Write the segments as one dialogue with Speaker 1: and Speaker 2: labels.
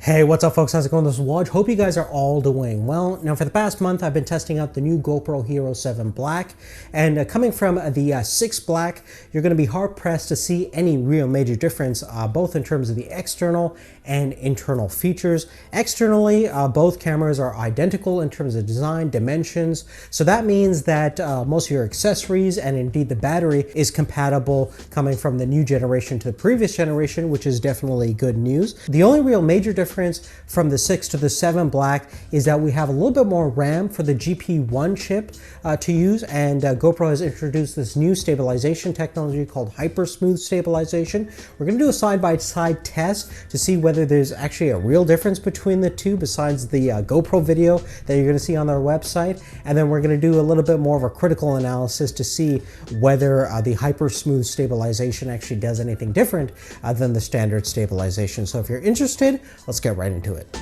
Speaker 1: Hey, what's up folks? How's it going? This is Waj. Hope you guys are all doing well. Now for the past month, I've been testing out the new GoPro Hero7 Black, and coming from the 6 Black, you're going to be hard pressed to see any real major difference, both in terms of the external and internal features. Externally, both cameras are identical in terms of design, dimensions, so that means that most of your accessories and indeed the battery is compatible coming from the new generation to the previous generation, which is definitely good news. The only real major difference from the 6 to the 7 Black is that we have a little bit more RAM for the GP1 chip to use, and GoPro has introduced this new stabilization technology called Hypersmooth Stabilization. We're going to do a side-by-side test to see whether there's actually a real difference between the two besides the GoPro video that you're going to see on their website, and then we're going to do a little bit more of a critical analysis to see whether the Hypersmooth Stabilization actually does anything different than the standard stabilization. So if you're interested, let's get right into it.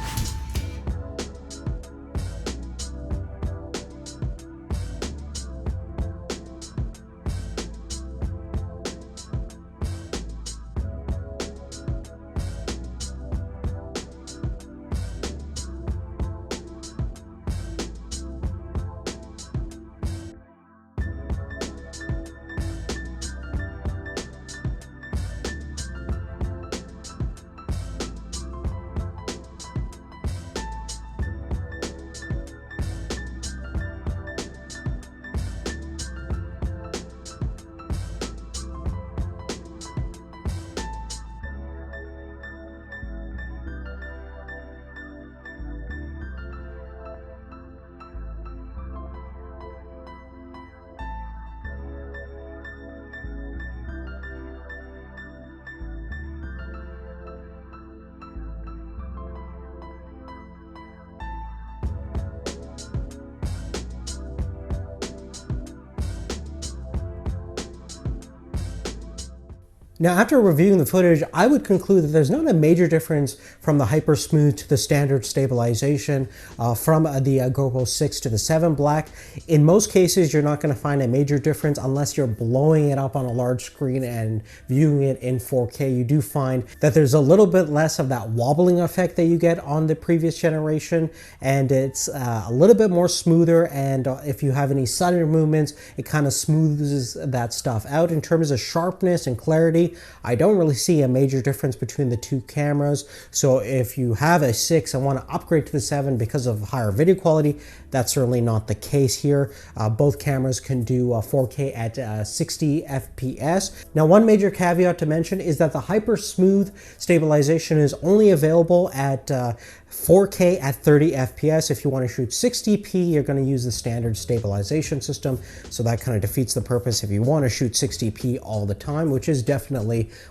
Speaker 1: Now, after reviewing the footage, I would conclude that there's not a major difference from the Hypersmooth to the standard stabilization from the GoPro 6 to the 7 Black. In most cases, you're not going to find a major difference unless you're blowing it up on a large screen and viewing it in 4K. You do find that there's a little bit less of that wobbling effect that you get on the previous generation, and it's a little bit more smoother, and if you have any sudden movements, it kind of smooths that stuff out. In terms of sharpness and clarity, I don't really see a major difference between the two cameras. So if you have a 6 and want to upgrade to the 7 because of higher video quality, that's certainly not the case here. Both cameras can do 4K at 60 FPS. Now, one major caveat to mention is that the Hypersmooth stabilization is only available at 4K at 30 FPS. If you want to shoot 60p, you're going to use the standard stabilization system. So that kind of defeats the purpose if you want to shoot 60p all the time, which is definitely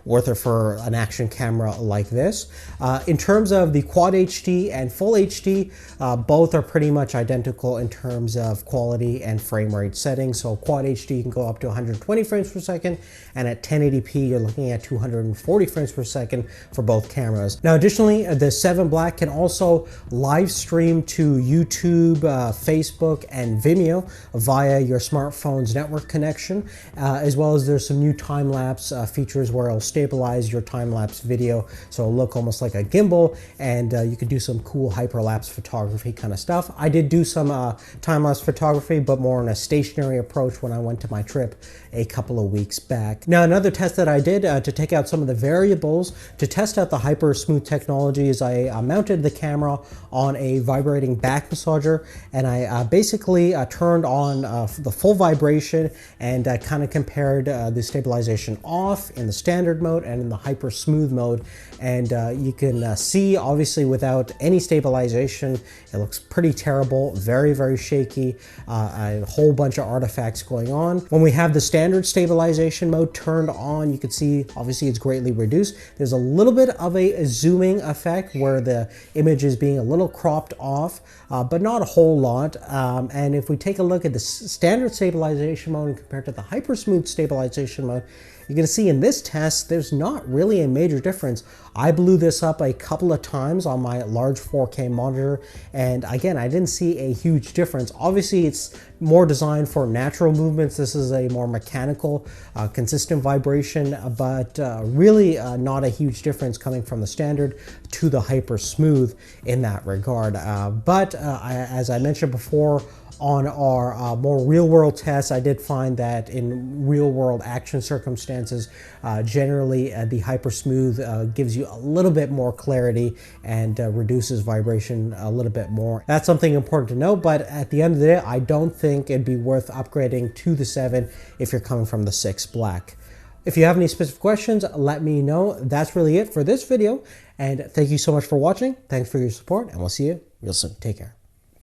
Speaker 1: worth it for an action camera like this. In terms of the Quad HD and Full HD, both are pretty much identical in terms of quality and frame rate settings. So Quad HD can go up to 120 frames per second, and at 1080p, you're looking at 240 frames per second for both cameras. Now, additionally, the 7 Black can also live stream to YouTube, Facebook, and Vimeo via your smartphone's network connection, as well as there's some new time-lapse features where it'll stabilize your time-lapse video, so it'll look almost like a gimbal, and you can do some cool hyperlapse photography kind of stuff. I did do some time-lapse photography, but more on a stationary approach when I went to my trip a couple of weeks back. Now, another test that I did to take out some of the variables to test out the Hypersmooth technology is I mounted the camera on a vibrating back massager, and I basically turned on the full vibration and kind of compared the stabilization off in the standard mode and in the Hypersmooth mode, and you can see obviously without any stabilization it looks pretty terrible, very shaky, a whole bunch of artifacts going on. When we have the standard stabilization mode turned on, you can see obviously it's greatly reduced. There's a little bit of a zooming effect where the image is being a little cropped off, but not a whole lot. And if we take a look at the standard stabilization mode and compared to the Hypersmooth stabilization mode, you're going to see in this test, there's not really a major difference. I blew this up a couple of times on my large 4K monitor, and again, I didn't see a huge difference. Obviously, it's more designed for natural movements. This is a more mechanical, consistent vibration, but really not a huge difference coming from the Standard to the Hypersmooth in that regard. As I mentioned before, on our more real-world tests, I did find that in real-world action circumstances, generally the Hypersmooth gives you a little bit more clarity and reduces vibration a little bit more. That's something important to know, but at the end of the day, I don't think it'd be worth upgrading to the 7 if you're coming from the 6 Black. If you have any specific questions, let me know. That's really it for this video, and thank you so much for watching. Thanks for your support, and we'll see you real soon. Take care.